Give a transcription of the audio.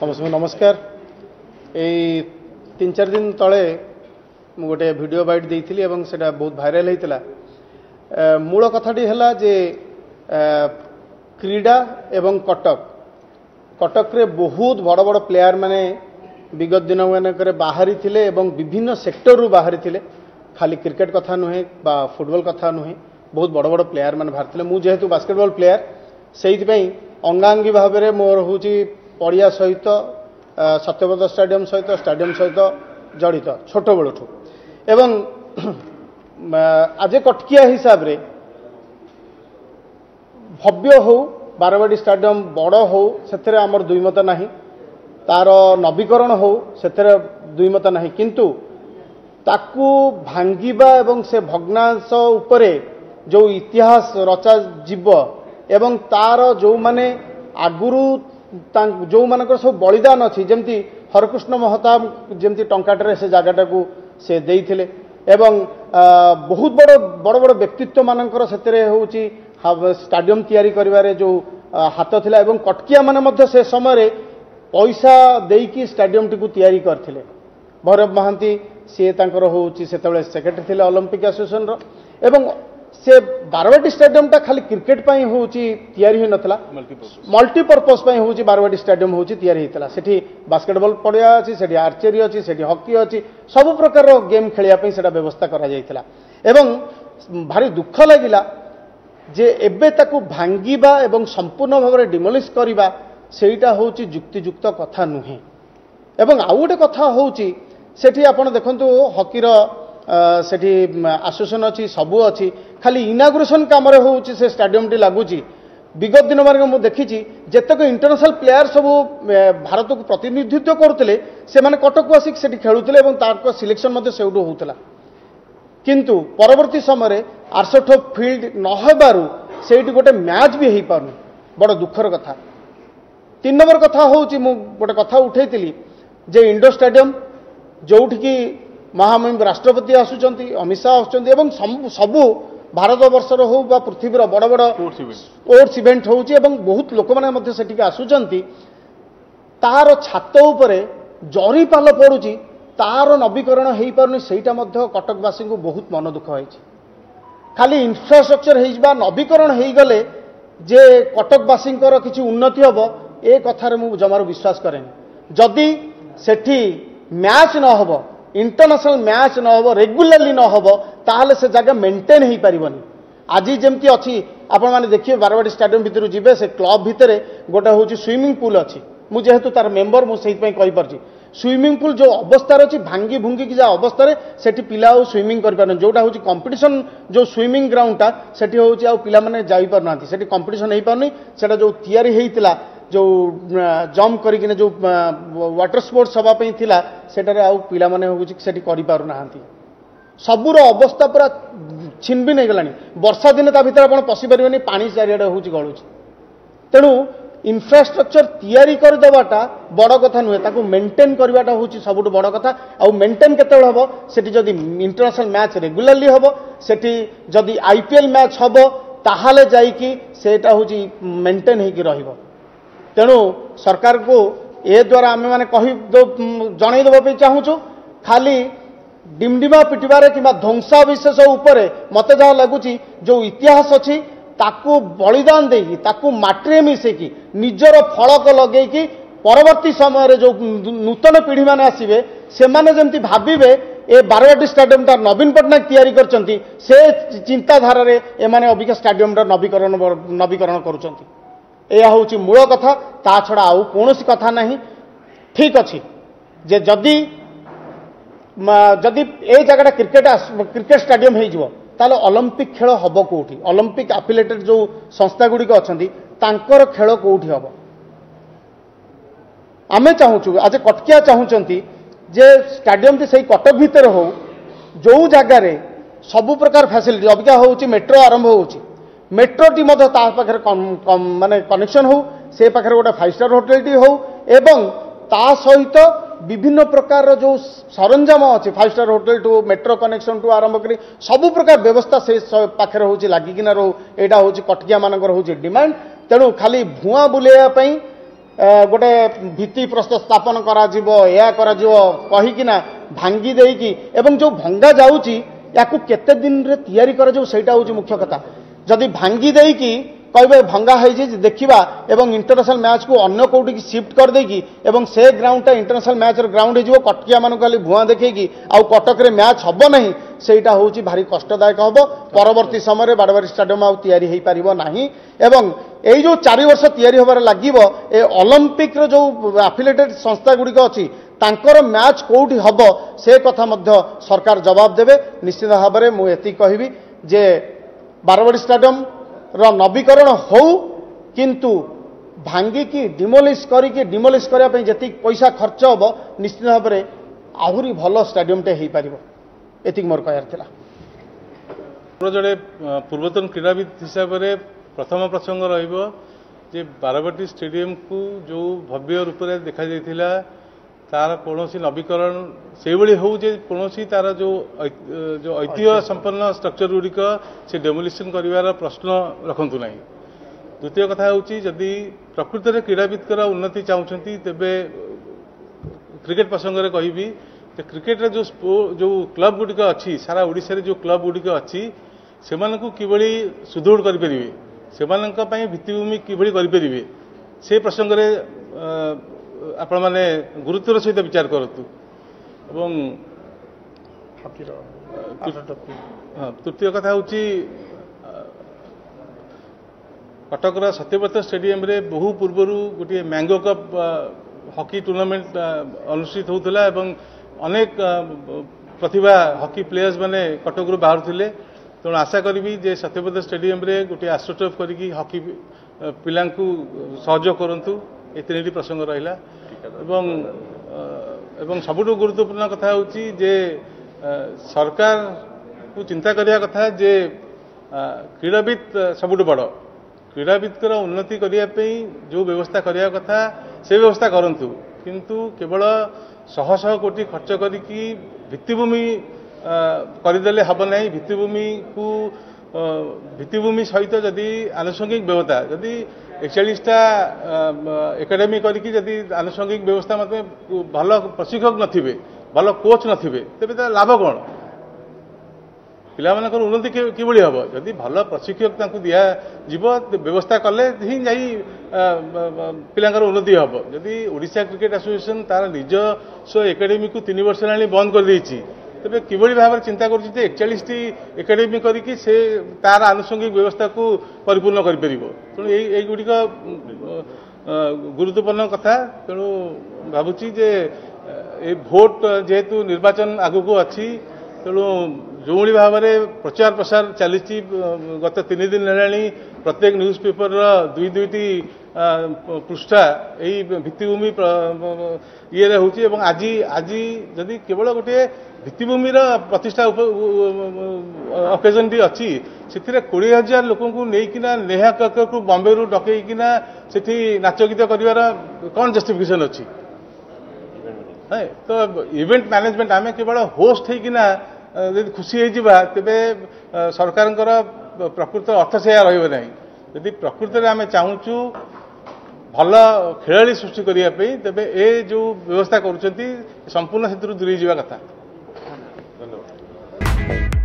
समस्त नमस्कार। यही 3-4 दिन तले गोटे वीडियो बाइट देइथिली एवं सेटा बहुत भाइराल होता। मूल कथाटी है जे क्रीडा एवं कटक रे बहुत बड़ बड़ प्लेयर माने विगत दिन मानक बाहरी थिले एवं विभिन्न सेक्टर रु बाहरी थिले। खाली क्रिकेट कथा नुहे बा फुटबॉल कथा नुहे, बहुत बड़ बड़ प्लेयर माने बाहर थिले। मु जेहेतु बास्केटबॉल प्लेयर से अंगांगी भाव में मोर हूँ पड़िया सहित सत्यव्रत स्टाडियम सहित जड़ित छोट बेलू एवं आज कटकिया हिसाब रे भव्य हो बारवाड़ी स्टाडियम बड़ हो से आमर दुई मत ना, तार नवीकरण हो से दुई मत ना, किंतु ताकू भांगिबा एवं से भग्नांश उपरे जो इतिहास रचा जीव एवं तार जो माने आगुरु जो मानकर सब बलिदान अच्छी जमती हरकृष्ण महताब जमती टंकाटे से जगटा को से देइथिले एवं बहुत बड़ बड़ बड़ व्यक्तित्व मानकर से होची स्टाडियम तैयारी करिवारे जो हाथ थिला एवं कटकिया माने मध्य से समय पैसा देकी स्टाडियम टी को तैयारी करथिले। भैरव महांती सी तांकर होची सेतेबेले सेक्रेटरी थिले ओलंपिक एसोसिएशन रो एवं से बारवाटी स्टाडियम टा खाली क्रिकेट पई होची तैयारी होई नथला, मल्टीपर्पज पई होची बारवाटी स्टाडियम होची तैयारी हेतला। सेठी बास्केटबॉल पड़िया अछि, सेठी आर्चरी अछि, सेठी हॉकी अछि, सब प्रकार रो गेम खेलिया पई सेटा व्यवस्था करा जायतिला। एवं भारी दुख लागिला जे एबे ताकू भांगीबा एवं संपूर्ण भाव में डिमोलिश करिबा सेटा होची जुक्तियुक्त कथा नुहे। एवं आउ गोटे कथा होची सेठी आपण देखंतु हॉकी रो सेठी एसोसिएशन अच्छी सबू अच्छी खाली इनागुरेशन काम होची से स्टाडियम टी लगुची। विगत दिन मार्ग मु देखी जेतक इंटरनेशनल प्लेयर सब भारत को प्रतिनिधित्व करुले से माने कटक को आसिक सेठी खेलुले एवं तार सिलेक्शन मध्य सेउडू होउतला, किंतु परवर्ती समय आरसठ फील्ड न हेबारु सेठी गोटे मैच भी हेई पारु, बड़ दुखर कथा। 3 नंबर कथा होची मु गोटे कथा उठेइतिली जे इंडोर स्टाडियम जोठी की महामहिम राष्ट्रपति आसुचंती, अमित शाह आसुचंती एवं सबू भारत वर्षर हो बा पृथ्वीर बड़ बड़ स्पोर्ट्स इवेंट होची एवं बहुत लोक माने मध्य सेठी आसुचंती। तार छात उपरे जरी पाल पड़ुची, तार नवीकरण हेई पारुनी, सेटा मध्य कटकवासी को बहुत मन दुख होईची। खाली इंफ्रास्ट्रक्चर हेइबा नवीकरण हेई गले जे कटकवासी किछि उन्नति हबो ए कथारे मु जमार विश्वास करेनी। जदि सेठी मैच न हबो, इंटरनेशनल मैच न हो, रेगुलरली न हो, ताहले से जगह मेंटेन हो पारिबनी। आज जमती अच्छी आपण माने देखिए बारवाटी स्टाडियम भितर जीवे से क्लब भितर गोटे हूँ स्विमिंग पूल अच्छी, मु जेहेतु तार मेंबर मुझे कही पार्टी स्विमिंग पूल जो अवस्था अच्छी भांगी भुंगी की अवस्था सेठी पिला स्विमिंग कर पारन, जोटा हूँ कंपटीशन जो स्विमिंग ग्राउंडटा सेठी हूँ आ पिला माने जाई पारना, सेठी कंपटीशन हो पारनी। सेटा जो तैयारी हेइतिला जो जंप करिकिने जो वाटर स्पोर्ट्स सभा पई थिला सेटारे आउ पिला माने होउची सेठी करि पारु नाहंती। सबुर अवस्था पूरा छिनबि नै गलानी। वर्षा दिन ता भितर आपण पसि परिबेनी, पानी चारियाडे होउची गळुची। तेणु इंफ्रास्ट्रक्चर तैयारी कर देवाटा बड़ कथा नुहे, ताकू मेंटेन करवाटा होउची सबुठ बड़ कथा। आउ मेंटेन केतेबेल हबो सेठी जदी इंटरनेशनल मैच रेगुलरली हबो, सेठी जदी आईपीएल मैच हबो ताहाले जाईकी सेटा होउची मेंटेन हेकी रहिबो। तेणु सरकार को ए द्वारा आम मैंने कही जनईदेवाई चाहूँ खाली डिमडिमा पिटबारे कि ध्वंसाविशेष उपरे मत जहाँ लगुच जो इतिहास अच्छी ताकू बलिदान देकी ताकू माटी मिसेकी निजर फलक लगे परवर्ती समय जो नूतन पीढ़ी मैंने आसवे से जमी भावे ए बारवाटी स्टाडियम टा नवीन पट्टनायक तैयारी करचंती, से चिंताधारा एमाने अबिका स्टाडियम टा नवीकरण करुचंती। यह हूँ मूल कथा, ता छड़ा आउ कौन कथा नहीं। ठीक अच्छी जे जदि जदि ए जगह क्रिकेट स्टाडियम हो ओलंपिक खेल हम कौटी, ओलंपिक एफिलिएटेड जो संस्था गुड़िक अच्छा खेल कौटी हम आमे चाहूँ। आज कटकिया चाहूँगी जे स्टाडियम टी सही कटक भितर हो जो जगार सबु प्रकार फैसिलिटी अबिका हूँ मेट्रो आरंभ होची, मेट्रो टी पाखे माने कनेक्शन हो, से पाखे गोटे 5 स्टार होटेल टी हो एवं ता सहित विभिन्न प्रकार जो सरंजाम अच्छे 5 star hotel to metro connection टू आरंभ करी सबु प्रकार व्यवस्था से पाखे हूँ लगिकिना रो। यहाँ हूँ कटकिया मानकर हूँ डिमांड। तेणु खाली भुआ बुलेया गोटे भित्ति प्रस्तर स्थापन कहीकिना भांगी देकी एवं जो भंगा जाऊँगी या केते दिन रे तैयारी कर सेटा हूँ मुख्य कथा जदि भांगी देकी कहे भंगा है देखा एवं इंटरनेशनल मैच को अन्य कौटी शिफ्ट कर देकी एवं से ग्राउंड इंटरनेशनल मैच ग्राउंड हो कटकिया मान खाली भुआ देखी आउ कटक रे मैच हम ना सेटा हूँ भारी कष्टदायक हम परवर्ती समय बारवारी स्टेडियम आउ तैयारी हो पारिबो नाही एवं यही जो 4 वर्ष तैयारी होबार लागिबो ए ओलंपिक रो जो एफिलिएटेड संस्था गुड़िक अच्छी तांकर मैच कोठी हब से कथा मध्य सरकार जवाब देबे निश्चित भाव में मुझे कहबी जे बारवाड़ी स्टेडियम रो नवीकरण हो किंतु भांगी की डिमोलिश करने जी पैसा खर्च हम निश्चित भाव में आहरी भल स्टेडियम टे हो पार एति मोर कहर जड़े पूर्वतन क्रीड़ाविद हिसाब से प्रथम प्रसंग रे बारवाटी स्टेडियम को जो भव्य रूप से देखा जाइथिला तार कौन नवीकरण से हो कौन तार जो ऐतिह्य संपन्न स्ट्रक्चर गुड़िक से डेमोलिशन कर प्रश्न रखु ना। द्वितीय कथा हूँ जदि प्रकृत में क्रीड़ाविदर उन्नति चाहते तेबे क्रिकेट प्रसंग में कहबी क्रिकेट रे जो क्लब गुड़िक अच्छी सारा ओडिशा रे जो क्लब गुड़िक अच्छी से किभली सुदृढ़ करें से भित्तिभूमि किभली करें से प्रसंग में आपण माने गुरुत्वर सहित विचार करतु। तृतीय कथा हूँ कटकर सत्यव्रत स्टेडियम रे बहु पूर्वर गोटे मैंगो कप हॉकी टूर्नामेंट अनुष्ठित होता एवं अनेक प्रतिभा हॉकी प्लेयर्स माने कटक बाहर थे तेणु आशा करी जे सत्यव्रत स्टेडियम रे गोटे आस्ट्रोटर्फ करी हॉकी पिला सहयोग करूँ ये 3टी प्रसंग रहा एवं सबुठ गुरुत्वपूर्ण कथा हूँ जे सरकार को चिंता करिया कथा जे क्रीड़ाविद सबुठ बड़ क्रीड़ाविदर उन्नति करने जो व्यवस्था करिया कथा से व्यवस्था करंतु किंतु केवल शह शह कोटी खर्च करिकी भित्तिभूमि करदेले हम ना भित्तिभूमि सहित जदि आनुषंगिक व्यवस्था जदि 41टा एकेडमी करिकी जदि आनुषंगिक व्यवस्था मतलब भल प्रशिक्षक नथिबे भल कोच नथिबे तेबे त लाभ कौन पिलामानकर उन्नति किभली हम जदि भल प्रशिक्षक दिया जीव व्यवस्था कले ही जाई पिलांकर उन्नति हम जदि ओडिशा क्रिकेट एसोसिएशन तार निजस्व एकेडमी को 3 वर्ष हेलाणी बंद कर देछि तेबे किभली भाव चिंता करुछि जे 41टी एकेडमी करिकी से तार आनुषंगिक व्यवस्था को परिपूर्ण कर परिबो तेणु एई गुडिक गुरुत्वपूर्ण कथा तेणु भाबुछि जे ए भोट जेहेतु निर्वाचन आगु को अछि तेणु जो भाव में प्रचार प्रसार चली गत 3 दिन है प्रत्येक न्यूज पेपर 2-2टी पृष्ठा यही भित्तिभूमि ये हूँ आज आज जदि केवल गोटे भित्तिभूमि प्रतिष्ठा अकेजन टी अच्छी से 20,000 लोक नहीं नेहा कक्कर को बॉम्बे रू डकईकिना से नाच गीत कर कौन जस्टिफिकेशन अच्छी है तो इवेंट मैनेजमेंट आम केवल होस्ट होना यदि खुशी होगा तेरे सरकार प्रकृत अर्थ से रही यदि प्रकृत में आम चाहूँ भल खेलाड़ी सृष्टि करने तेरे ए जो व्यवस्था कर संपूर्ण से दूरी जावा कथा। धन्यवाद।